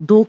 2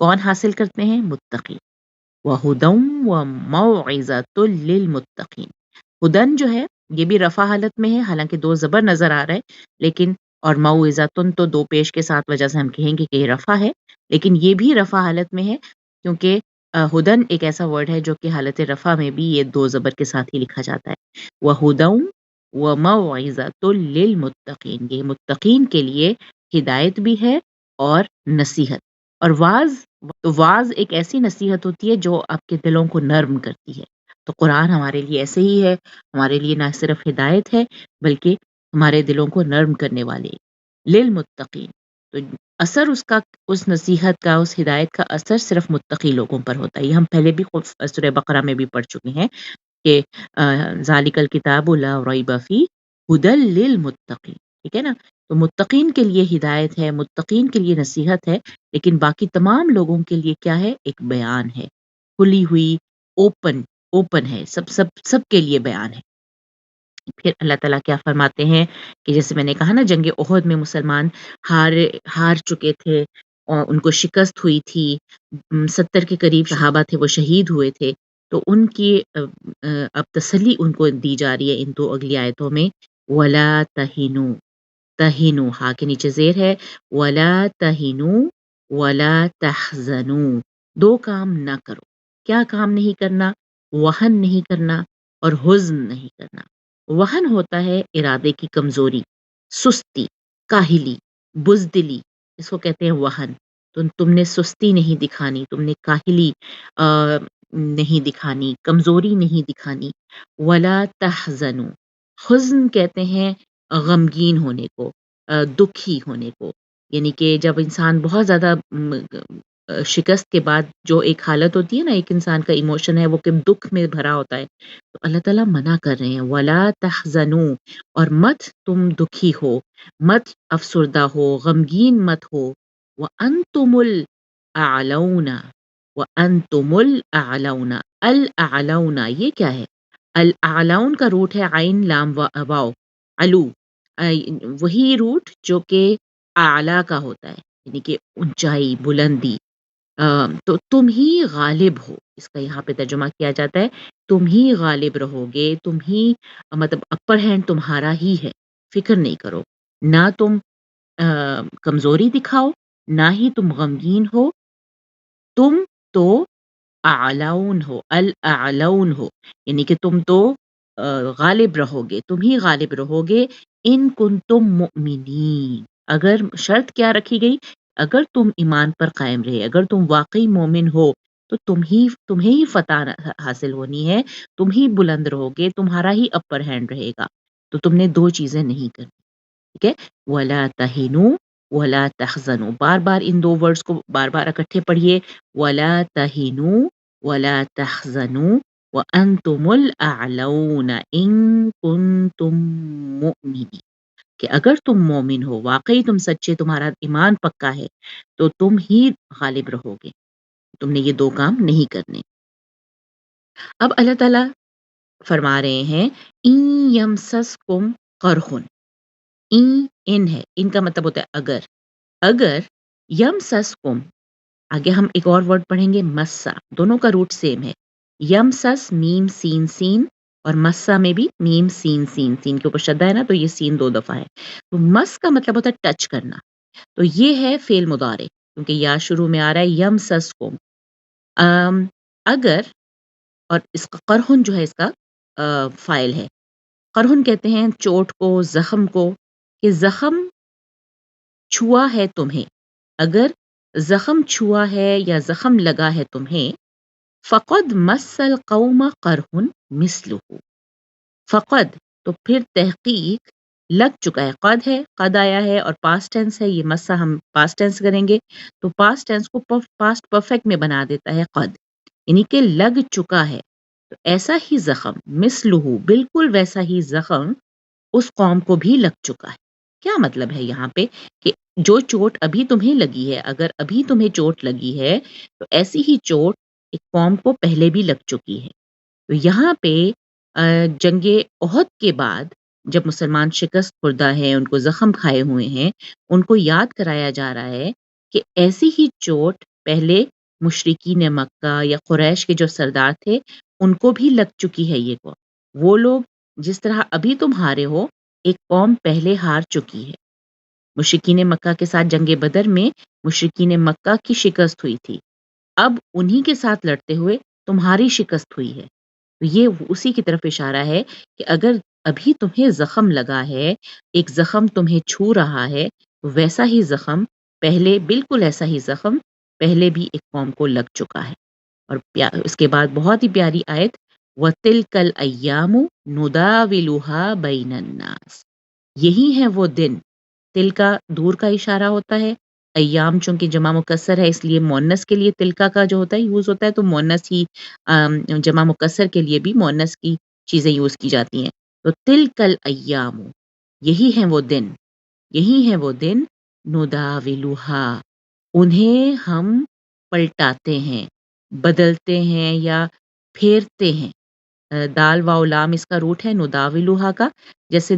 کون حاصل کرتے ہیں؟ متقی. وَهُدًى وَمَوْعِظَةٌ لِّلْمُتَّقِينَ. ہدن جو ہے یہ بھی رفع حالت میں ہے، حالانکہ دو زبر نظر آ رہا ہے، لیکن اور موعظۃن تو دو پیش کے ساتھ وجہ سے ہم کہیں گے کہ یہ رفع ہے، لیکن یہ بھی رفع حالت میں ہے کیونکہ ہدن ایک ایسا ورڈ ہے جو کہ حالت رفع میں بھی یہ دو زبر کے ساتھ ہی لکھا جاتا ہے. وَهُدًى وَمَوْعِظَةٌ لِّلْمُتَّقِينَ. یہ متقین کے لیے ہدایت بھی ہے اور نصیحت. اور واز ایک ایسی نصیحت ہوتی ہے جو آپ کے دلوں کو نرم کرتی ہے. تو قرآن ہمارے لیے ایسے ہی ہے، ہمارے لیے نہ صرف ہدایت ہے بلکہ ہمارے دلوں کو نرم کرنے والے. للمتقین، تو اثر اس نصیحت کا، اس ہدایت کا اثر صرف متقی لوگوں پر ہوتا ہے. یہ ہم پہلے بھی خود سورہ بقرہ میں بھی پڑھ چکے ہیں کہ ذالک الکتاب لا ریب فیہ ھدی للمتقین. ٹھیک ہے نا؟ تو متقین کے لیے ہدایت ہے، متقین کے لیے نصیحت ہے، لیکن باقی تمام لوگوں کے لیے کیا ہے؟ ایک بیان ہے، کھلی ہوئی، اوپن ہے، سب کے لیے بیان ہے. پھر اللہ تعالیٰ کیا فرماتے ہیں کہ جیسے میں نے کہا نا، جنگ احد میں مسلمان ہار چکے تھے اور ان کو شکست ہوئی تھی، 70 کے قریب صحابہ تھے وہ شہید ہوئے تھے. تو ان کی اب تسلی ان کو دی جا رہی ہے ان دو اگلی آیتوں میں. وَلَا تَهِنُوا، تہینو ہا کے نیچے زیر ہے، ولا تہینو ولا تحزنو. دو کام نہ کرو. کیا کام نہیں کرنا؟ وہن نہیں کرنا اور حزن نہیں کرنا. وہن ہوتا ہے ارادے کی کمزوری، سستی، کاہلی، بزدلی، اس کو کہتے ہیں وہن. تو تم نے سستی نہیں دکھانی، تم نے کاہلی نہیں دکھانی، کمزوری نہیں دکھانی. ولا تحزنو، حزن کہتے ہیں غمگین ہونے کو، دکھی ہونے کو. یعنی کہ جب انسان بہت زیادہ شکست کے بعد جو ایک حالت ہوتی ہے نا، ایک انسان کا ایموشن ہے وہ کہ دکھ میں بھرا ہوتا ہے، تو اللہ تعالیٰ منع کر رہے ہیں وَلَا تَحْزَنُوا، اور مت تم دکھی ہو، مت افسردہ ہو، غمگین مت ہو. وَأَنْتُمُ الْأَعْلَوْنَ، وَأَنْتُمُ الْأَعْلَوْنَ. الْأَعْلَوْنَ یہ کیا ہے؟ الاعلون کا روٹ ہے عین لام واو، علو. وہی روٹ جو کہ اعلیٰ کا ہوتا ہے، یعنی کہ اونچائی، بلندی. تو تم ہی غالب ہو، اس کا یہاں پہ ترجمہ کیا جاتا ہے تم ہی غالب رہو گے، تم ہی مطلب اپر ہینڈ تمہارا ہی ہے، فکر نہیں کرو. نہ تم کمزوری دکھاؤ، نہ ہی تم غمگین ہو. تم تو اعلون ہو، الاعلون ہو، یعنی کہ تم تو غالب رہو گے، تم ہی غالب رہو گے. ان کنتم مؤمنین، اگر شرط کیا رکھی گئی؟ اگر تم ایمان پر قائم رہے، اگر تم واقعی مومن ہو تو تمہیں ہی فتح حاصل ہونی ہے، تم ہی بلند رہو گے، تمہارا ہی اپر ہینڈ رہے گا. تو تم نے دو چیزیں نہیں کرنی. ٹھیک ہے؟ وَلَا تَهِنُوا وَلَا تَحْزَنُوا. بار بار ان دو ورڈز کو بار بار اکٹھے پڑھیے. وَلَا تَهِنُوا وَلَا تَحْزَنُوا وَأَنْتُمُ الْأَعْلَوْنَ إِن كُنتُم مُؤْمِنِينَ. کہ اگر تم مومن ہو، واقعی تم سچے، تمہارا ایمان پکا ہے، تو تم ہی غالب رہو گے. تم نے یہ دو کام نہیں کرنے. اب اللہ تعالیٰ فرما رہے ہیں اِن یمسسکم قرح. ان ہے، ان کا مطلب ہوتا ہے اگر یمسسکم. آگے ہم ایک اور ورڈ پڑھیں گے مسا، دونوں کا روٹ سیم ہے. یمسس میم سین سین، اور مسا میں بھی میم سین سین، سین کے اوپر شدہ ہے نا تو یہ سین دو دفعہ ہے. تو مس کا مطلب ہوتا ہے ٹچ کرنا. تو یہ ہے فعل مضارع کیونکہ یا شروع میں آ رہا ہے یمسسکم. اگر، اور اس کا قرحن جو ہے اس کا فاعل ہے. قرحن کہتے ہیں چوٹ کو، زخم کو، کہ زخم چھوا ہے تمہیں. اگر زخم چھوا ہے یا زخم لگا ہے تمہیں، فقد مس القوم قرح مثلہ. فقد تو پھر تحقیق لگ چکا ہے، قد ہے، قد آیا ہے اور پاسٹ ٹینس ہے. یہ مسا ہم پاسٹ ٹینس کریں گے تو پاسٹ ٹینس کو پاسٹ پرفیکٹ میں بنا دیتا ہے قد، یعنی کہ لگ چکا ہے. تو ایسا ہی زخم مثلہ، بالکل ویسا ہی زخم اس قوم کو بھی لگ چکا ہے. کیا مطلب ہے یہاں پہ؟ کہ جو چوٹ ابھی تمہیں لگی ہے، اگر ابھی تمہیں چوٹ لگی ہے تو ایسی ہی چوٹ ایک قوم کو پہلے بھی لگ چکی ہے. تو یہاں پہ جنگ احد کے بعد جب مسلمان شکست خوردہ ہیں، ان کو زخم کھائے ہوئے ہیں، ان کو یاد کرایا جا رہا ہے کہ ایسی ہی چوٹ پہلے مشرکین مکہ یا قریش کے جو سردار تھے ان کو بھی لگ چکی ہے یہ قوم۔ وہ لوگ جس طرح ابھی تم ہارے ہو، ایک قوم پہلے ہار چکی ہے۔ مشرکین مکہ کے ساتھ جنگ بدر میں مشرکین مکہ کی شکست ہوئی تھی، اب انہی کے ساتھ لڑتے ہوئے تمہاری شکست ہوئی ہے۔ تو یہ اسی کی طرف اشارہ ہے کہ اگر ابھی تمہیں زخم لگا ہے، ایک زخم تمہیں چھو رہا ہے، تو ویسا ہی زخم پہلے، بالکل ایسا ہی زخم پہلے بھی ایک قوم کو لگ چکا ہے۔ اور اس کے بعد بہت ہی پیاری آیت، وَتِلْكَ الْأَيَّامُ نُدَاوِلُهَا بَيْنَ النَّاسِ، یہی ہے وہ دن، تل کا دور کا اشارہ ہوتا ہے، ایام چونکہ جمع مکسر ہے اس لیے مؤنث کے لیے تلکا کا جو ہوتا ہے یوز ہوتا ہے، تو مؤنث ہی جمع مکسر کے لیے بھی مؤنث کی چیزیں یوز کی جاتی ہیں۔ تو تلک الایام، یہی ہے وہ دن، یہی ہے وہ دن، نداولھا، انہیں ہم پلٹاتے ہیں، بدلتے ہیں یا پھیرتے ہیں۔ دال واو لام اس کا روٹ ہے نداولھا کا، جیسے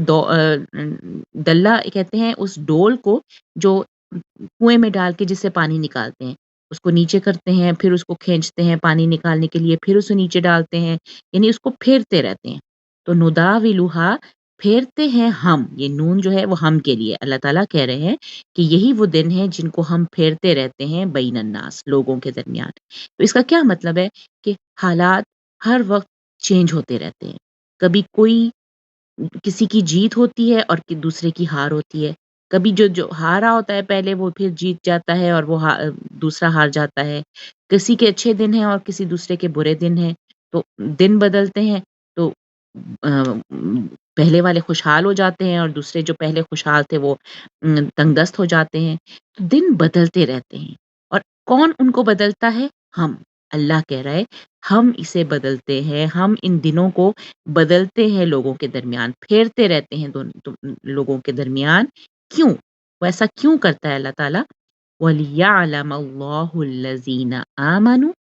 دلہ کہتے ہیں اس ڈول کو جو کنویں میں ڈال کے جس سے پانی نکالتے ہیں، اس کو نیچے کرتے ہیں، پھر اس کو کھینچتے ہیں پانی نکالنے کے لیے، پھر اسے نیچے ڈالتے ہیں، یعنی اس کو پھیرتے رہتے ہیں۔ تو نداولھا، پھیرتے ہیں ہم، یہ نون جو ہے وہ ہم کے لیے، اللہ تعالیٰ کہہ رہے ہیں کہ یہی وہ دن ہے جن کو ہم پھیرتے رہتے ہیں بین الناس، لوگوں کے درمیان۔ تو اس کا کیا مطلب ہے کہ حالات ہر وقت چینج ہوتے رہتے ہیں، کبھی کوئی کسی کی جیت ہوتی ہے اور دوسرے کی ہار ہوتی ہے، کبھی جو ہارا ہوتا ہے پہلے وہ پھر جیت جاتا ہے اور وہ دوسرا ہار جاتا ہے، کسی کے اچھے دن ہیں اور کسی دوسرے کے برے دن ہیں، تو دن بدلتے ہیں، تو پہلے والے خوشحال ہو جاتے ہیں اور دوسرے جو پہلے خوشحال تھے وہ تنگ دست ہو جاتے ہیں، تو دن بدلتے رہتے ہیں۔ اور کون ان کو بدلتا ہے؟ ہم، اللہ کہہ رہا ہے ہم اسے بدلتے ہیں، ہم ان دنوں کو بدلتے ہیں لوگوں کے درمیان، پھیرتے رہتے ہیں لوگوں کے درمیان۔ کیوں؟ وہ ایسا کیوں کرتا ہے اللہ تعالیٰ؟ وَلِيَعْلَمَ اللَّهُ الَّذِينَ آمَنُوا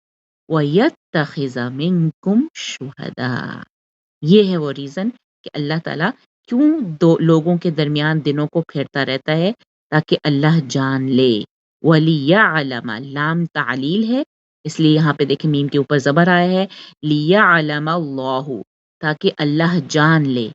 وَيَتَّخِذَ مِنكُمْ شُهَدَاءَ، یہ ہے وہ ریزن کہ اللہ تعالیٰ کیوں لوگوں کے درمیان دنوں کو پھیرتا رہتا ہے، تاکہ اللہ جان لے۔ وَلِيَعْلَمَ، لام تعلیل ہے، اس لیے یہاں پہ دیکھیں میم کے اوپر زبر آیا ہے، لِيَعْلَمَ اللَّهُ، تاکہ اللہ جان لے۔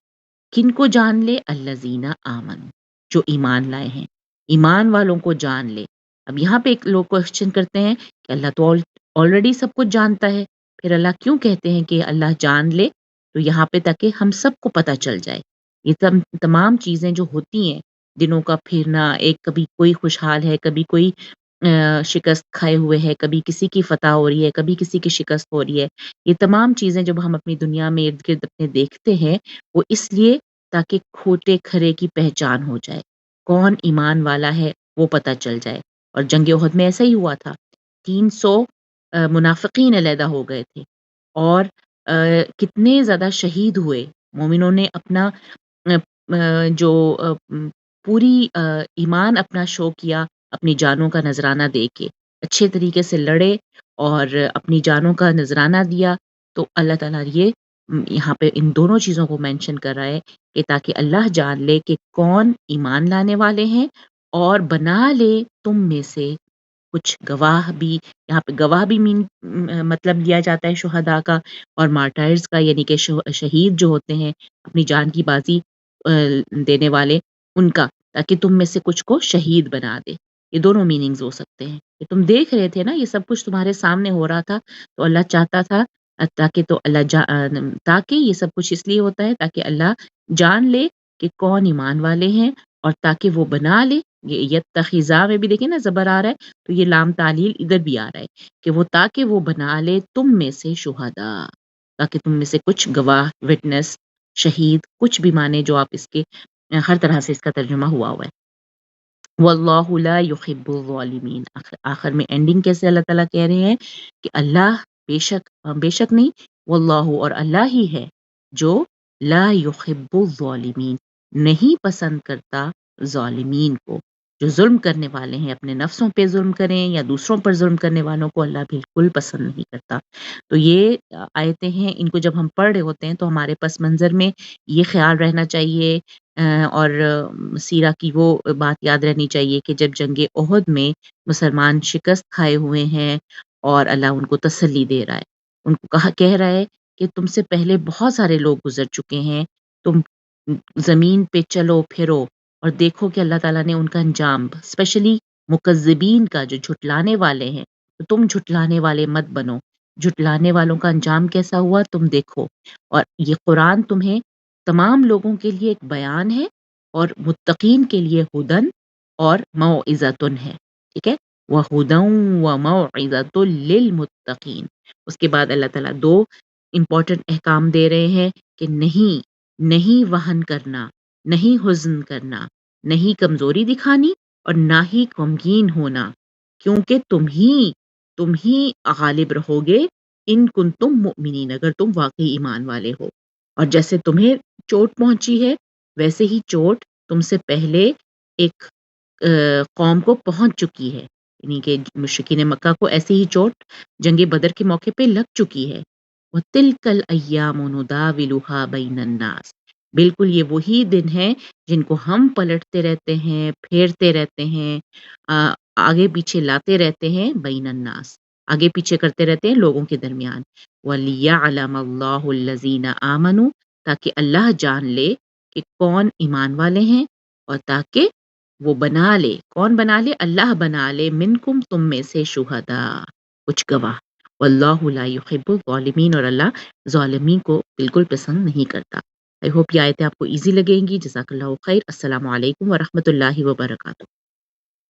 کن کو جان لے؟ الذین آمنوا، جو ایمان لائے ہیں، ایمان والوں کو جان لے۔ اب یہاں پہ ایک لوگ کوشچن کرتے ہیں کہ اللہ تو آلریڈی سب کچھ جانتا ہے، پھر اللہ کیوں کہتے ہیں کہ اللہ جان لے؟ تو یہاں پہ تاکہ ہم سب کو پتہ چل جائے، یہ تمام چیزیں جو ہوتی ہیں، دنوں کا پھرنا، ایک کبھی کوئی خوشحال ہے، کبھی کوئی شکست کھائے ہوئے ہے، کبھی کسی کی فتح ہو رہی ہے، کبھی کسی کی شکست ہو رہی ہے، یہ تمام چیزیں جب ہم اپنی دنیا میں ارد گرد اپنے دیکھتے ہیں، وہ اس لیے تاکہ کھوٹے کھرے کی پہچان ہو جائے، کون ایمان والا ہے وہ پتہ چل جائے۔ اور جنگ احد میں ایسا ہی ہوا تھا، 300 منافقین علیحدہ ہو گئے تھے، اور کتنے زیادہ شہید ہوئے، مومنوں نے اپنا جو پوری ایمان اپنا شو کیا، اپنی جانوں کا نذرانہ دے کے اچھے طریقے سے لڑے اور اپنی جانوں کا نذرانہ دیا۔ تو اللہ تعالیٰ یہ یہاں پہ ان دونوں چیزوں کو مینشن کر رہا ہے کہ تاکہ اللہ جان لے کہ کون ایمان لانے والے ہیں، اور بنا لے تم میں سے کچھ گواہ بھی۔ یہاں پہ گواہ بھی مطلب لیا جاتا ہے شہداء کا اور مارٹائرز کا، یعنی کہ شہید جو ہوتے ہیں اپنی جان کی بازی دینے والے، ان کا، تاکہ تم میں سے کچھ کو شہید بنا دے۔ یہ دونوں میننگز ہو سکتے ہیں کہ تم دیکھ رہے تھے نا، یہ سب کچھ تمہارے سامنے ہو رہا تھا، تو اللہ چاہتا تھا تاکہ یہ سب کچھ اس لیے ہوتا ہے تاکہ اللہ جان لے کہ کون ایمان والے ہیں، اور تاکہ وہ بنا لے۔ یہ یتخذا میں بھی دیکھیں نا زبر آ رہا ہے، تو یہ لام تعلیل ادھر بھی آ رہا ہے کہ وہ تاکہ وہ بنا لے تم میں سے شہداء، تاکہ تم میں سے کچھ گواہ، وٹنس، شہید، کچھ بھی مانے جو آپ اس کے ہر طرح سے اس کا ترجمہ ہوا ہے۔ واللہ لا يحب الظالمین، آخر میں اینڈنگ کیسے اللہ تعالیٰ کہہ رہے ہیں کہ اللہ بے شک نہیں، واللہ، اور اللہ ہی ہے جو لا يحب الظالمین، نہیں پسند کرتا ظالمین کو، جو ظلم کرنے والے ہیں اپنے نفسوں پہ ظلم کریں یا دوسروں پر ظلم کرنے والوں کو اللہ بالکل پسند نہیں کرتا۔ تو یہ آیتیں ہیں، ان کو جب ہم پڑھ رہے ہوتے ہیں تو ہمارے پس منظر میں یہ خیال رہنا چاہیے اور سیرہ کی وہ بات یاد رہنی چاہیے کہ جب جنگ احد میں مسلمان شکست کھائے ہوئے ہیں اور اللہ ان کو تسلی دے رہا ہے، ان کو کہہ رہا ہے کہ تم سے پہلے بہت سارے لوگ گزر چکے ہیں، تم زمین پہ چلو پھرو اور دیکھو کہ اللہ تعالیٰ نے ان کا انجام اسپیشلی مکذبین کا جو جھٹلانے والے ہیں، تو تم جھٹلانے والے مت بنو، جھٹلانے والوں کا انجام کیسا ہوا تم دیکھو۔ اور یہ قرآن تمہیں تمام لوگوں کے لیے ایک بیان ہے اور متقین کے لیے ہدن اور موعظۃ ہے، ٹھیک ہے، وَهُدًى وَمَوْعِظَةٌ لِّلْمُتَّقِينَ۔ اس کے بعد اللہ تعالیٰ دو امپورٹنٹ احکام دے رہے ہیں کہ نہیں وہن کرنا، نہیں حزن کرنا، نہیں کمزوری دکھانی اور نہ ہی غمگین ہونا، کیونکہ تم ہی غالب رہو گے ان کنتم مؤمنین، اگر تم واقعی ایمان والے ہو۔ اور جیسے تمہیں چوٹ پہنچی ہے ویسے ہی چوٹ تم سے پہلے ایک قوم کو پہنچ چکی ہے، یعنی کہ مشرکین مکہ کو ایسی ہی چوٹ جنگ بدر کے موقع پہ لگ چکی ہے۔ وَتِلْكَ الْأَيَّامُ نُدَاوِلُهَا بَيْنَ النَّاسِ، بالکل یہ وہی دن ہیں جن کو ہم پلٹتے رہتے ہیں، پھیرتے رہتے ہیں، آگے پیچھے لاتے رہتے ہیں، بین الناس، آگے پیچھے کرتے رہتے ہیں لوگوں کے درمیان۔ وَلِيَعْلَمَ اللَّهُ الَّذِينَ آمَنُوا، تاکہ اللہ جان لے کہ کون ایمان والے ہیں، اور تاکہ وہ بنا لے، کون بنا لے؟ اللہ بنا لے، منکم تم میں سے، شہداء کچھ گواہ۔ واللہ لا یحب الظالمین، اور اللہ ظالمین کو بالکل پسند نہیں کرتا۔ آئی ہوپ یہ آیتیں آپ کو ایزی لگیں گی۔ جزاک اللہ خیر۔ السلام علیکم ورحمۃ اللہ وبرکاتہ۔